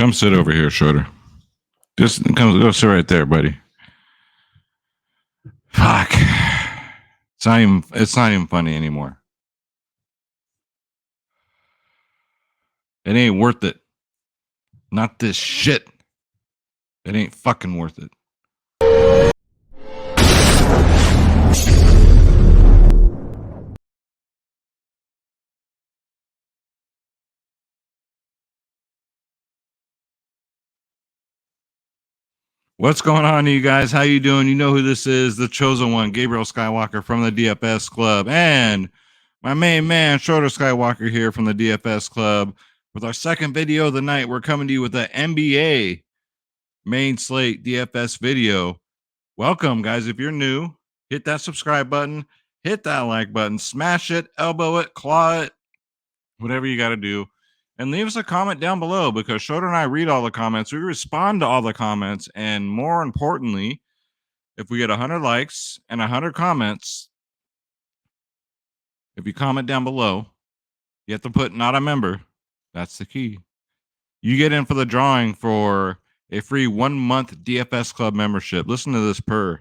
Come sit over here, Shorter. Just go sit right there, buddy. Fuck. It's not even funny anymore. It ain't worth it. Not this shit. It ain't fucking worth it. What's going on, you guys? How you doing? You know who this is, the chosen one, Gabriel Skywalker from the DFS Club, and my main man, Shorter Skywalker here from the DFS Club. With our second video of the night, we're coming to you with the NBA main slate DFS video. Welcome, guys. If you're new, hit that subscribe button, hit that like button, smash it, elbow it, claw it, whatever you got to do. And leave us a comment down below because Shorter and I read all the comments. We respond to all the comments. And more importantly, if we get 100 likes and 100 comments, if you comment down below, you have to put not a member. That's the key. You get in for the drawing for a free 1 month DFS Club membership. Listen to this purr.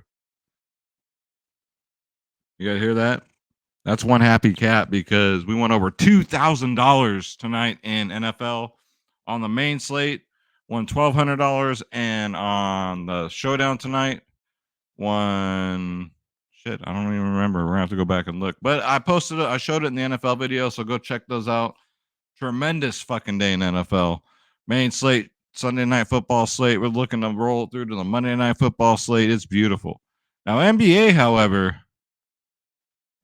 You guys hear that? That's one happy cat because we won over $2,000 tonight in NFL on the main slate. Won $1,200, and on the showdown tonight, won shit. I don't even remember. We're gonna have to go back and look. But I posted it. I showed it in the NFL video, so go check those out. Tremendous fucking day in NFL. Main slate, Sunday night football slate. We're looking to roll through to the Monday night football slate. It's beautiful. Now NBA, however.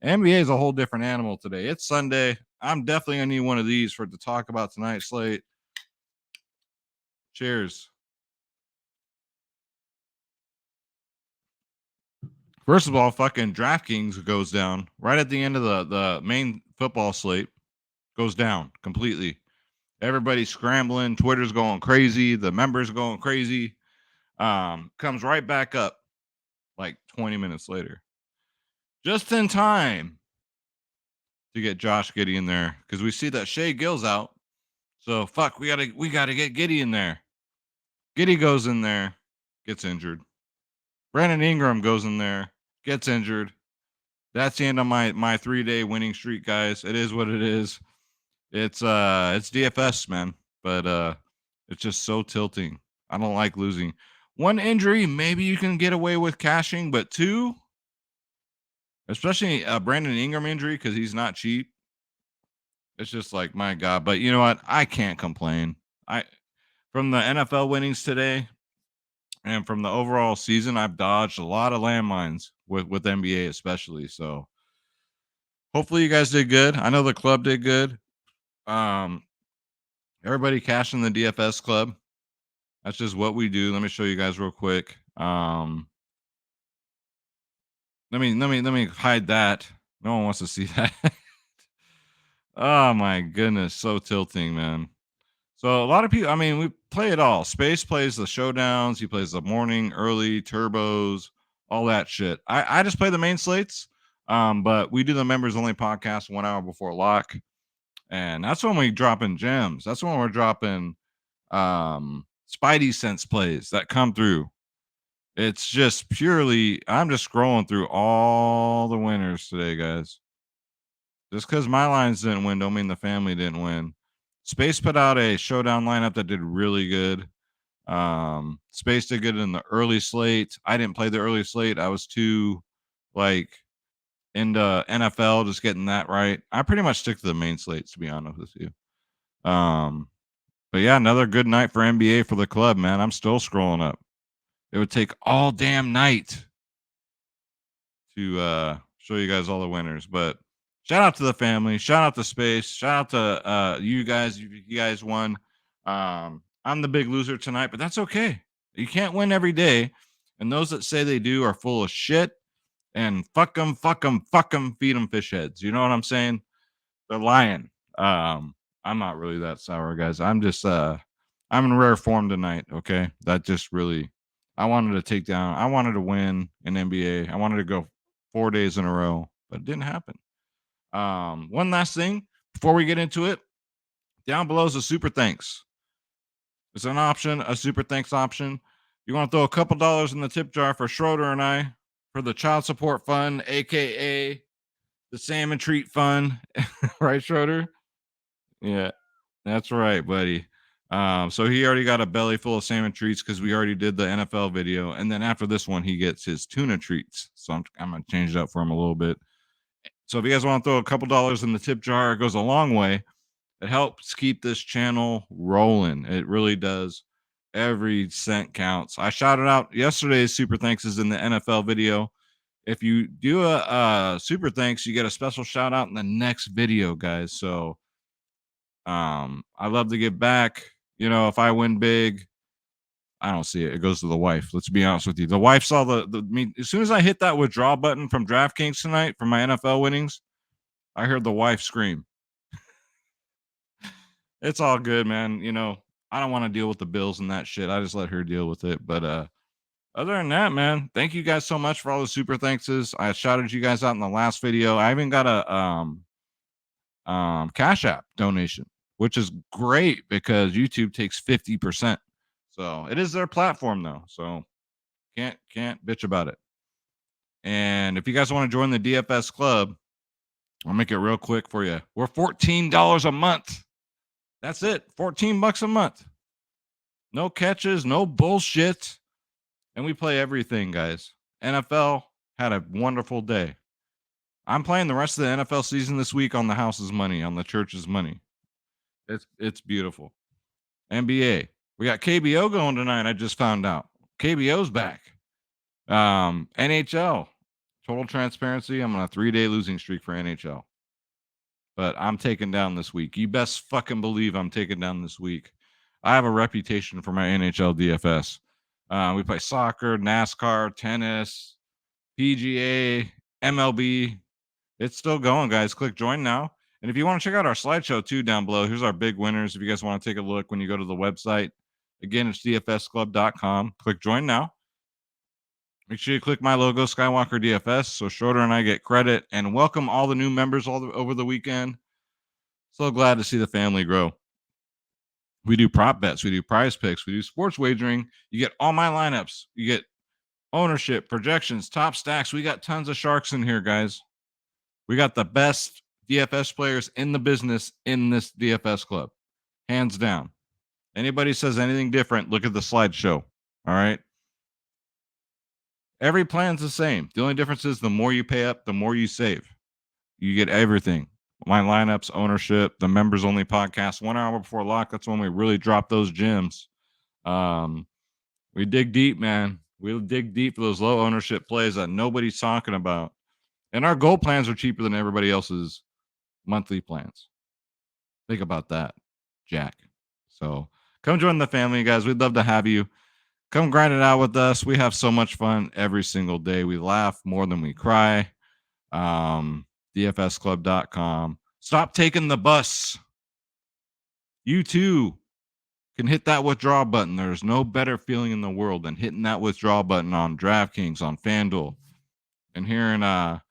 NBA is a whole different animal today. It's Sunday. I'm definitely gonna need one of these to talk about tonight's slate. Cheers. First of all, fucking DraftKings goes down right at the end of the main football slate. Goes down completely. Everybody's scrambling. Twitter's going crazy. The members going crazy. Comes right back up like 20 minutes later. Just in time to get Josh Giddey in there because we see that Shea Gill's out. So fuck, we gotta get Giddey in there. Giddey goes in there, gets injured. Brandon Ingram goes in there, gets injured. That's the end of my 3-day winning streak, guys. It is what it is. It's DFS, man, but it's just so tilting. I don't like losing. One injury, maybe you can get away with cashing, but two, especially a Brandon Ingram injury because he's not cheap. It's just like, my God. But you know what? I can't complain. From the NFL winnings today and from the overall season, I've dodged a lot of landmines with NBA especially. So hopefully you guys did good. I know the club did good. Everybody cash in the DFS Club. That's just what we do. Let me show you guys real quick. Let me hide that. No one wants to see that. Oh my goodness, so tilting, man. So a lot of people, I mean, we play it all. Space plays the showdowns, he plays the morning, early, turbos, all that shit. I just play the main slates. But we do the members only podcast 1 hour before lock. And that's when we drop in gems. That's when we're dropping Spidey sense plays that come through. It's just purely, I'm just scrolling through all the winners today, guys. Just because my lines didn't win don't mean the family didn't win. Space put out a showdown lineup that did really good. Space did good in the early slate. I didn't play the early slate. I was too into NFL, just getting that right. I pretty much stick to the main slates, to be honest with you. But yeah, another good night for NBA for the club, man. I'm still scrolling up. It would take all damn night to show you guys all the winners. But shout out to the family. Shout out to Space. Shout out to you guys. You guys won. I'm the big loser tonight, but that's okay. You can't win every day. And those that say they do are full of shit. And fuck them, feed them fish heads. You know what I'm saying? They're lying. I'm not really that sour, guys. I'm just I'm in rare form tonight. Okay, that just really, I wanted to take down. I wanted to win an NBA. I wanted to go 4 days in a row, but it didn't happen. One last thing before we get into it, down below is a super thanks. It's an option, a super thanks option. You want to throw a couple dollars in the tip jar for Schroeder and I for the child support fund, aka the salmon treat fund, right, Schroeder? Yeah, that's right, buddy. So he already got a belly full of salmon treats because we already did the NFL video, and then after this one, he gets his tuna treats. So I'm gonna change it up for him a little bit. So if you guys want to throw a couple dollars in the tip jar, it goes a long way. It helps keep this channel rolling. It really does. Every cent counts. I shouted out yesterday's super thanks is in the NFL video. If you do a super thanks, you get a special shout out in the next video, guys. So I love to give back. You know, if I win big, I don't see it. It goes to the wife. Let's be honest with you. The wife saw the me as soon as I hit that withdraw button from DraftKings tonight for my NFL winnings, I heard the wife scream. It's all good, man. You know, I don't want to deal with the bills and that shit. I just let her deal with it. But other than that, man, thank you guys so much for all the super thankses. I shouted you guys out in the last video. I even got a Cashapp donation, which is great because YouTube takes 50%. So it is their platform though. So can't bitch about it. And if you guys want to join the DFS club, I'll make it real quick for you. We're $14 a month. That's it. $14 a month. No catches, no bullshit. And we play everything, guys. NFL had a wonderful day. I'm playing the rest of the NFL season this week on the house's money, on the church's money. It's beautiful. NBA. We got KBO going tonight. I just found out. KBO's back. NHL. Total transparency. I'm on a 3-day losing streak for NHL. But I'm taking down this week. You best fucking believe I'm taking down this week. I have a reputation for my NHL DFS. We play soccer, NASCAR, tennis, PGA, MLB. It's still going, guys. Click join now. And if you want to check out our slideshow too down below, here's our big winners. If you guys want to take a look when you go to the website, again, it's dfsclub.com. Click join now. Make sure you click my logo, Skywalker DFS, so Schroeder and I get credit. And welcome all the new members over the weekend. So glad to see the family grow. We do prop bets, we do prize picks, we do sports wagering. You get all my lineups. You get ownership, projections, top stacks. We got tons of sharks in here, guys. We got the best DFS players in the business in this DFS club, hands down. Anybody says anything different, look at the slideshow. All right. Every plan's the same. The only difference is the more you pay up, the more you save. You get everything. My lineups, ownership, the members only podcast 1 hour before lock. That's when we really drop those gems. We dig deep, man. We'll dig deep for those low ownership plays that nobody's talking about. And our goal plans are cheaper than everybody else's monthly plans. Think about that, Jack. So come join the family, guys. We'd love to have you. Come grind it out with us. We have so much fun every single day. We laugh more than we cry. DFSclub.com. Stop taking the bus. You too can hit that withdraw button. There's no better feeling in the world than hitting that withdraw button on DraftKings, on FanDuel, and hearing well,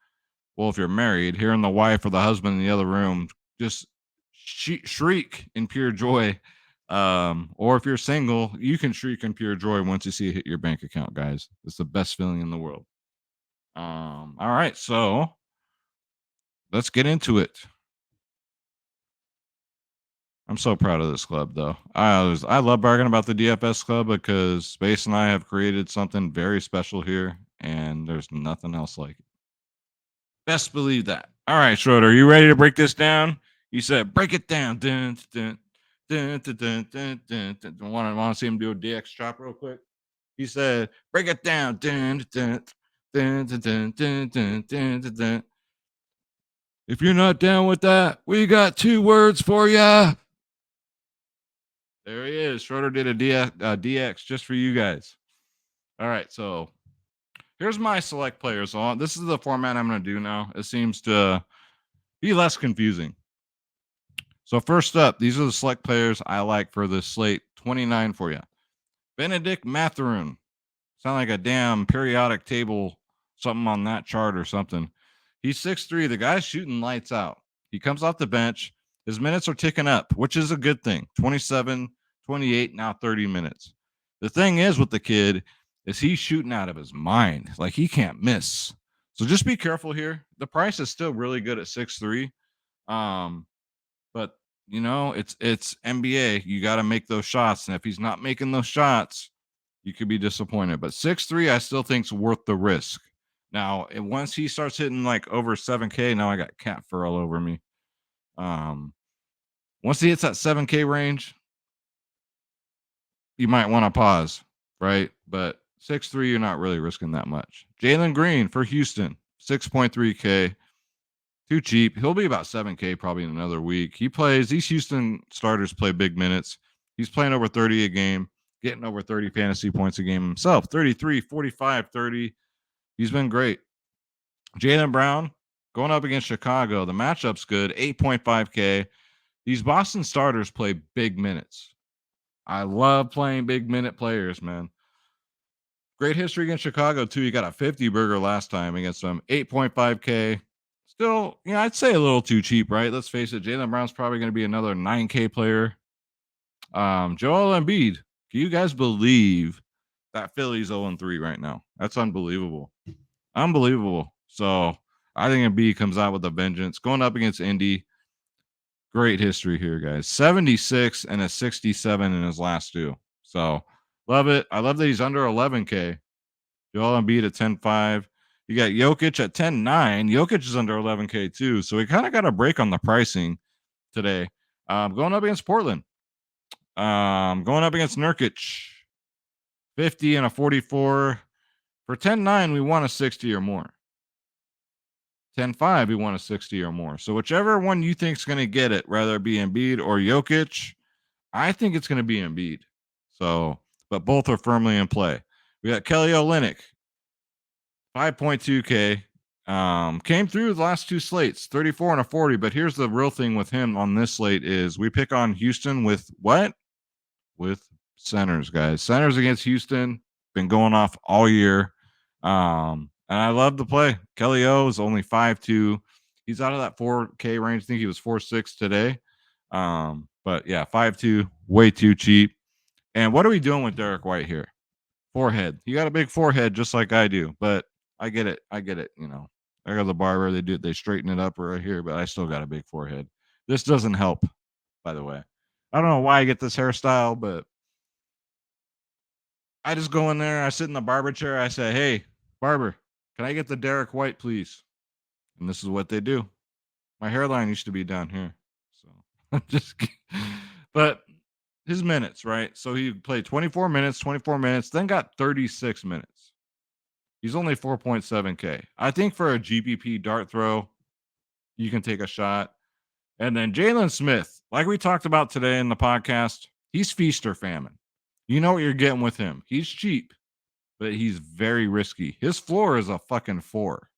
if you're married, hearing the wife or the husband in the other room just shriek in pure joy. Or if you're single, you can shriek in pure joy once you see it hit your bank account, guys. It's the best feeling in the world. All right, so let's get into it. I'm so proud of this club, though. I love bragging about the DFS club because Space and I have created something very special here, and there's nothing else like it. Best believe that. All right, Schroeder, are you ready to break this down? You said break it down. Dun, dun, dun, dun, dun, dun, dun, dun. Want to see him do a DX chop real quick? He said, break it down. Dun, dun, dun, dun, dun, dun, dun, dun, dun, dun. If you're not down with that, we got 2 words for you. There he is. Schroeder did a DX just for you guys. All right, so here's my select players. So this is the format I'm going to do now. It seems to be less confusing. So first up, these are the select players I like for this slate. 29 for you. Benedict Mathurin. Sound like a damn periodic table, something on that chart or something. He's 6'3". The guy's shooting lights out. He comes off the bench. His minutes are ticking up, which is a good thing. 27, 28, now 30 minutes. The thing is with the kid is he's shooting out of his mind. Like he can't miss. So just be careful here. The price is still really good at 6'3". Um, but it's NBA. You got to make those shots. And if he's not making those shots, you could be disappointed. But 6'3", I still think's worth the risk. Now, once he starts hitting like over 7K, now I got cat fur all over me. Once he hits that 7K range, you might want to pause, right? But 6'3", you're not really risking that much. Jalen Green for Houston, 6.3K. Too cheap. He'll be about 7K probably in another week. These Houston starters play big minutes. He's playing over 30 a game, getting over 30 fantasy points a game himself. 33, 45, 30. He's been great. Jaylen Brown going up against Chicago. The matchup's good, 8.5K. These Boston starters play big minutes. I love playing big minute players, man. Great history against Chicago, too. You got a 50 burger last time against them. 8.5K. Still, I'd say a little too cheap, right? Let's face it. Jaylen Brown's probably going to be another 9K player. Joel Embiid. Can you guys believe that Philly's 0-3 right now? That's unbelievable. Unbelievable. So I think Embiid comes out with a vengeance. Going up against Indy. Great history here, guys. 76 and a 67 in his last two. So love it. I love that he's under 11K. Joel Embiid at 10.5. You got Jokic at 10.9. Jokic is under 11K too. So we kind of got a break on the pricing today. Going up against Portland. Going up against Nurkic. 50 and a 44. For 10.9, we want a 60 or more. 10.5, we want a 60 or more. So whichever one you think is going to get it, whether it be Embiid or Jokic, I think it's going to be Embiid. So, but both are firmly in play. We got Kelly Olynyk, 5.2K. Came through the last two slates, 34 and a 40. But here's the real thing with him on this slate is we pick on Houston with what? With centers, guys. Centers against Houston. Been going off all year. And I love the play. Kelly O is only 5'2". He's out of that 4K range. I think he was 4'6" today. But yeah, 5'2", way too cheap. And what are we doing with Derek White here? Forehead. You got a big forehead just like I do, but I get it. I got the barber. They straighten it up right here, but I still got a big forehead. This doesn't help, by the way. I don't know why I get this hairstyle, but I just go in there. I sit in the barber chair. I say, "Hey, barber, can I get the Derek White, please?" And this is what they do. My hairline used to be down here. So I'm just kidding. But his minutes, right? So he played 24 minutes, then got 36 minutes. He's only 4.7K. I think for a GPP dart throw, you can take a shot. And then Jalen Smith, like we talked about today in the podcast, he's feast or famine. You know what you're getting with him. He's cheap, but he's very risky. His floor is a fucking 4.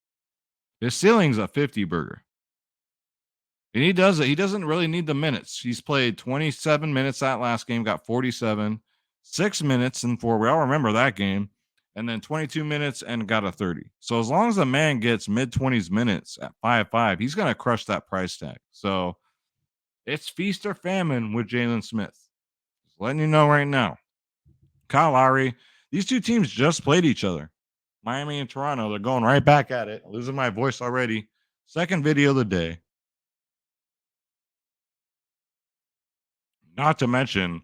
His ceiling's a 50 burger. And he does it. He doesn't really need the minutes. He's played 27 minutes that last game, got 47, 6 minutes and 4. We all remember that game. And then 22 minutes and got a 30. So as long as the man gets mid-20s minutes at 5.5, he's going to crush that price tag. So it's feast or famine with Jalen Smith. Just letting you know right now. Kyle Lowry, these two teams just played each other. Miami and Toronto, they're going right back at it. Losing my voice already. Second video of the day. Not to mention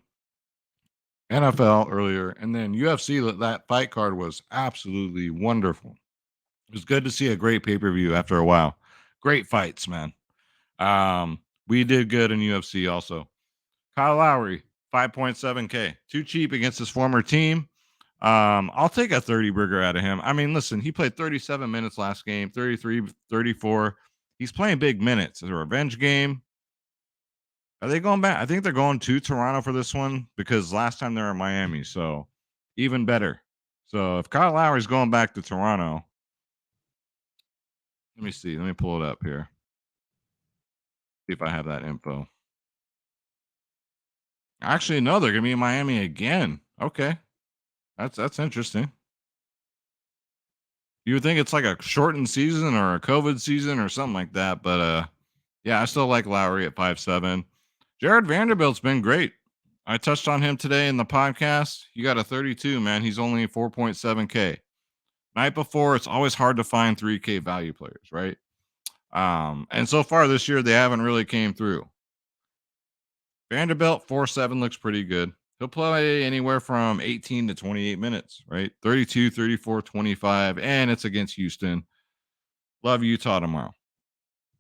NFL earlier, and then UFC. That fight card was absolutely wonderful. It was good to see a great pay-per-view after a while. Great fights, man. We did good in UFC also. Kyle Lowry, 5.7K. Too cheap against his former team. I'll take a 30 burger out of him. I mean, listen, he played 37 minutes last game, 33, 34. He's playing big minutes. It's a revenge game. Are they going back? I think they're going to Toronto for this one because last time they were in Miami. So even better. So if Kyle Lowry's going back to Toronto, let me see. Let me pull it up here. See if I have that info. Actually, no, they're going to be in Miami again. Okay. That's interesting. You would think it's like a shortened season or a COVID season or something like that. But yeah, I still like Lowry at 5.7. Jared Vanderbilt's been great. I touched on him today in the podcast. He got a 32, man. He's only 4.7K. Night before, it's always hard to find 3K value players, right? And so far this year, they haven't really came through. Vanderbilt 4-7 looks pretty good. He'll play anywhere from 18 to 28 minutes, right? 32, 34, 25, and it's against Houston. Love Utah tomorrow.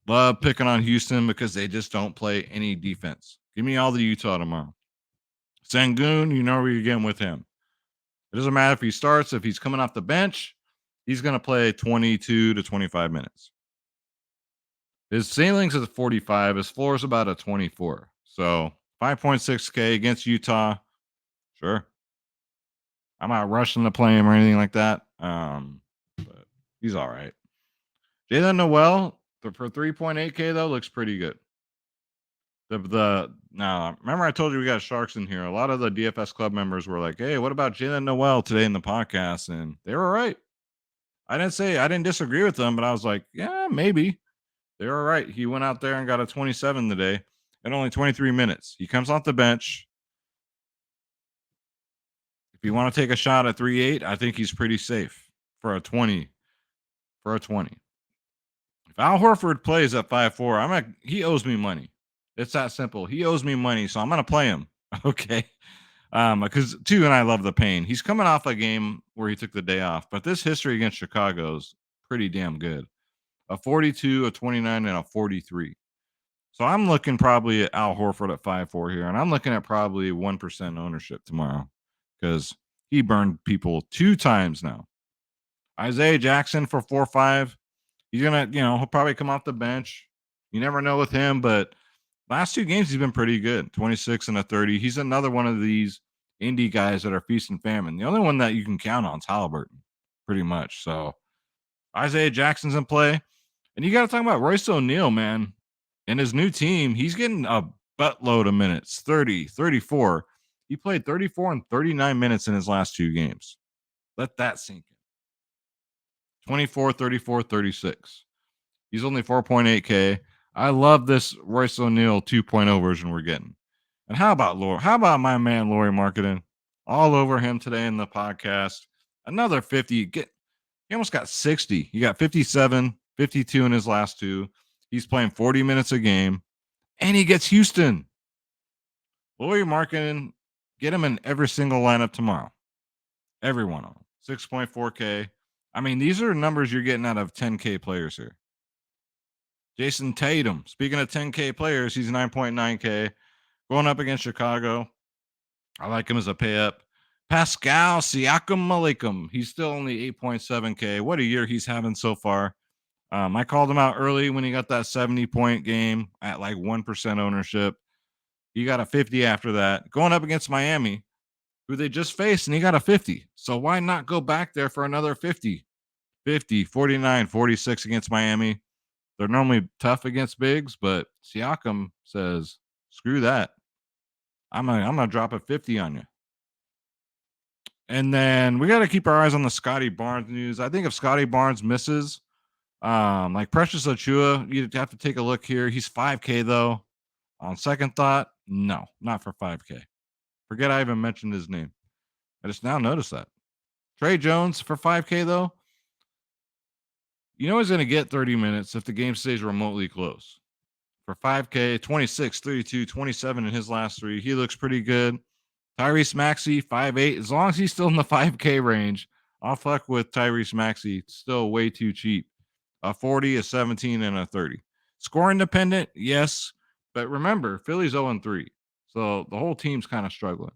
Love picking on Houston because they just don't play any defense. Give me all the Utah tomorrow. Sangoon, you know where you're getting with him. It doesn't matter if he starts, if he's coming off the bench, he's going to play 22 to 25 minutes. His ceiling's at 45. His floor is about a 24. So 5.6K against Utah. Sure. I'm not rushing to play him or anything like that. But he's all right. Jalen Noel for 3.8K though looks pretty good. Now remember I told you we got Sharks in here. A lot of the DFS club members were like, "Hey, what about Jalen Noel today in the podcast?" And they were right. I didn't disagree with them, but I was like, yeah, maybe. They were right. He went out there and got a 27 today in only 23 minutes. He comes off the bench. If you want to take a shot at 3.8, I think he's pretty safe for a 20. For a 20. If Al Horford plays at 5'4", he owes me money. It's that simple. He owes me money, so I'm gonna play him. Okay. Because and I love the pain. He's coming off a game where he took the day off, but this history against Chicago is pretty damn good. A 42, a 29, and a 43. So I'm looking probably at Al Horford at 5'4" here, and I'm looking at probably 1% ownership tomorrow because he burned people 2 times now. Isaiah Jackson for 4.5. He's gonna, he'll probably come off the bench. You never know with him, but last 2 games he's been pretty good. 26 and a 30. He's another one of these indie guys that are feast and famine. The only one that you can count on is Halliburton, pretty much. So Isaiah Jackson's in play. And you got to talk about Royce O'Neal, man. And his new team, he's getting a buttload of minutes, 30, 34. He played 34 and 39 minutes in his last 2 games. Let that sink in. 24, 34, 36. He's only 4.8K. I love this Royce O'Neal 2.0 version we're getting. And how about my man Laurie Marketing? All over him today in the podcast. Another 50. He almost got 60. He got 57, 52 in his last 2. He's playing 40 minutes a game. And he gets Houston. Laurie Marketing, get him in every single lineup tomorrow. Every one of them. 6.4K. I mean, these are numbers you're getting out of 10K players here. Jason Tatum. Speaking of 10K players, he's 9.9K. Going up against Chicago. I like him as a pay up. Pascal Siakam Malakam. He's still only 8.7K. What a year he's having so far. I called him out early when he got that 70-point game at like 1% ownership. He got a 50 after that. Going up against Miami, who they just faced, and he got a 50. So why not go back there for another 50? 50, 49, 46 against Miami. They're normally tough against bigs, but Siakam says, screw that. I'm gonna drop a 50 on you. And then we got to keep our eyes on the Scotty Barnes news. I think if Scotty Barnes misses, like Precious Achua, you'd have to take a look here. He's 5K though. On second thought, no, not for 5K. Forget I even mentioned his name. I just now noticed that. Trey Jones for 5K though. You know he's going to get 30 minutes if the game stays remotely close. For 5K, 26, 32, 27 in his last 3. He looks pretty good. Tyrese Maxey, 5'8". As long as he's still in the 5K range, I'll fuck with Tyrese Maxey. It's still way too cheap. A 40, a 17, and a 30. Score independent, yes. But remember, Philly's 0-3. So the whole team's kind of struggling.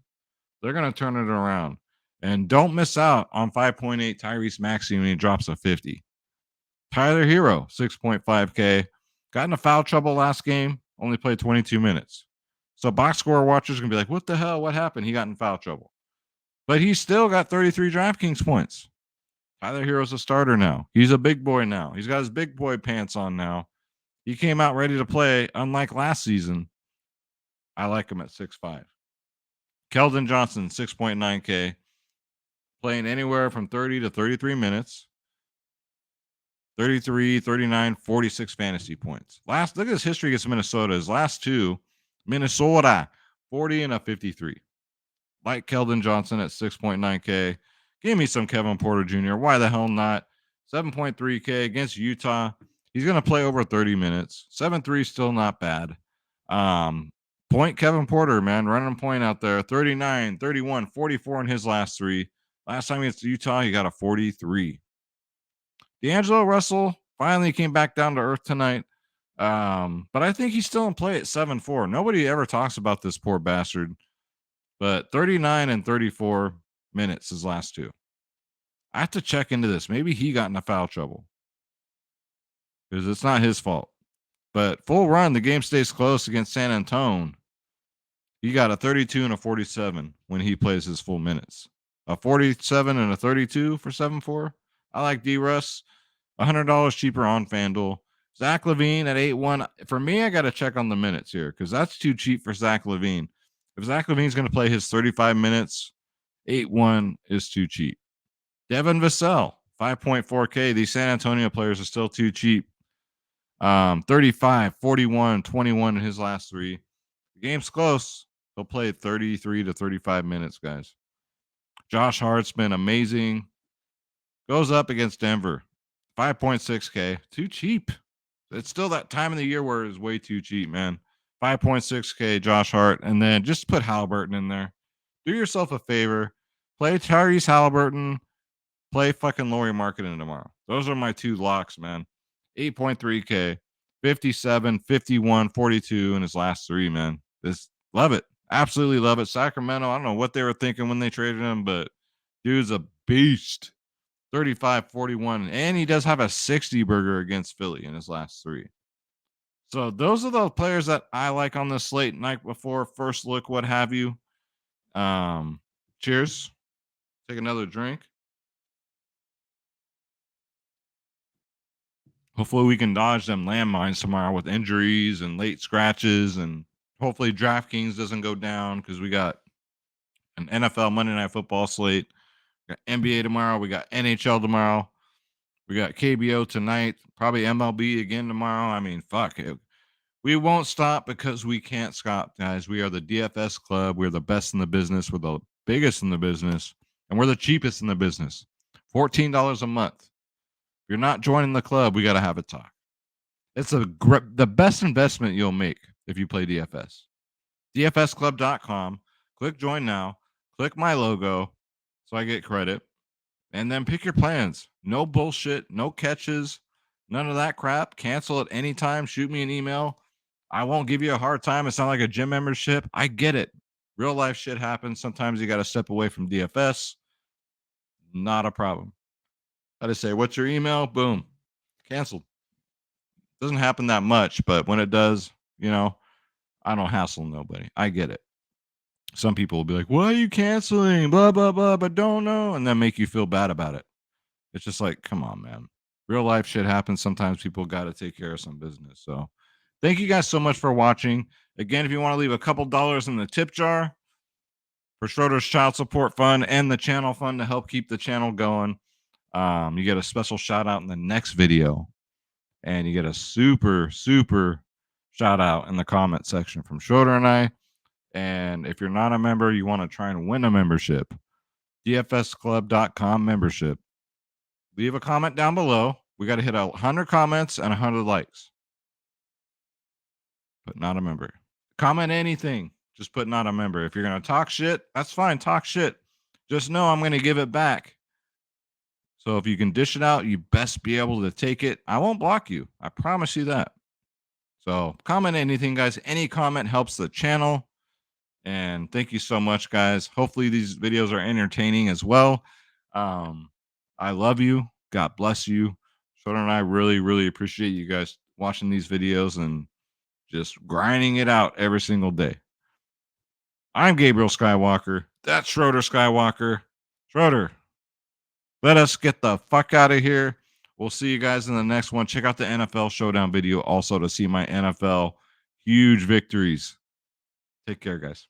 They're going to turn it around. And don't miss out on 5.8 Tyrese Maxey when he drops a 50. Tyler Hero, 6.5K. Got into foul trouble last game. Only played 22 minutes. So box score watchers are going to be like, what the hell? What happened? He got in foul trouble. But he still got 33 DraftKings points. Tyler Hero's a starter now. He's a big boy now. He's got his big boy pants on now. He came out ready to play, unlike last season. I like him at 6'5". Keldon Johnson, 6.9K. Playing anywhere from 30 to 33 minutes. 33, 39, 46 fantasy points. Look at his history against Minnesota. His last 2, Minnesota 40 and a 53. Like Keldon Johnson at 6.9K. Give me some Kevin Porter Jr. Why the hell not? 7.3K against Utah. He's going to play over 30 minutes. 7-3 still not bad. Point Kevin Porter, man, running point out there. 39, 31, 44 in his last three. Last time against Utah, he got a 43. D'Angelo Russell finally came back down to earth tonight. But I think he's still in play at 7-4. Nobody ever talks about this poor bastard. But 39 and 34 minutes his last two. I have to check into this. Maybe he got into foul trouble. Because it's not his fault. But full run, the game stays close against San Antonio. He got a 32 and a 47 when he plays his full minutes. A 47 and a 32 for 7-4. I like D-Russ. $100 cheaper on FanDuel. Zach LaVine at 8-1. For me, I got to check on the minutes here because that's too cheap for Zach LaVine. If Zach LaVine's going to play his 35 minutes, 8-1 is too cheap. Devin Vassell, 5.4K. These San Antonio players are still too cheap. 35, 41, 21 in his last three. The game's close. He'll play 33 to 35 minutes, guys. Josh Hart's been amazing. Goes up against Denver. 5.6K. Too cheap. It's still that time of the year where it's way too cheap, man. 5.6K, Josh Hart. And then just put Halliburton in there. Do yourself a favor. Play Tyrese Halliburton. Play fucking Lauri Markkanen tomorrow. Those are my two locks, man. 8.3K. 57, 51, 42 in his last three, man. Love it. Absolutely love it. Sacramento, I don't know what they were thinking when they traded him, but dude's a beast. 35, 41. And he does have a 60 burger against Philly in his last three. So those are the players that I like on the slate night before, first look, what have you. Cheers. Take another drink. Hopefully we can dodge them landmines tomorrow with injuries and late scratches, and hopefully DraftKings doesn't go down because we got an NFL Monday Night Football slate. We got NBA tomorrow. We got NHL tomorrow. We got KBO tonight. Probably MLB again tomorrow. I mean, fuck it. We won't stop because we can't stop, guys. We are the DFS Club. We're the best in the business. We're the biggest in the business. And we're the cheapest in the business. $14 a month. If you're not joining the club, we got to have a talk. It's the best investment you'll make if you play DFS. DFSclub.com. Click join now. Click my logo so I get credit. And then pick your plans. No bullshit. No catches. None of that crap. Cancel at any time. Shoot me an email. I won't give you a hard time. It's not like a gym membership. I get it. Real life shit happens. Sometimes you got to step away from DFS. Not a problem. I just say, what's your email? Boom. Canceled. Doesn't happen that much, but when it does, I don't hassle nobody. I get it. Some people will be like, why are you canceling? Blah, blah, blah, but don't know. And then make you feel bad about it. It's just like, come on, man. Real life shit happens. Sometimes people got to take care of some business. So thank you guys so much for watching. Again, if you want to leave a couple dollars in the tip jar for Schroeder's Child Support Fund and the channel fund to help keep the channel going, you get a special shout out in the next video, and you get a super, super shout out in the comment section from Schroeder and I. And if you're not a member, you want to try and win a membership, DFSclub.com membership. Leave a comment down below. We got to hit 100 comments and 100 likes. But not a member. Comment anything. Just put not a member. If you're going to talk shit, that's fine. Talk shit. Just know I'm going to give it back. So if you can dish it out, you best be able to take it. I won't block you. I promise you that. So comment anything, guys. Any comment helps the channel. And thank you so much, guys. Hopefully these videos are entertaining as well. I love you. God bless you. Schroeder and I really, really appreciate you guys watching these videos and just grinding it out every single day. I'm Gabriel Skywalker. That's Schroeder Skywalker. Schroeder, let us get the fuck out of here. We'll see you guys in the next one. Check out the NFL Showdown video also to see my NFL huge victories. Take care, guys.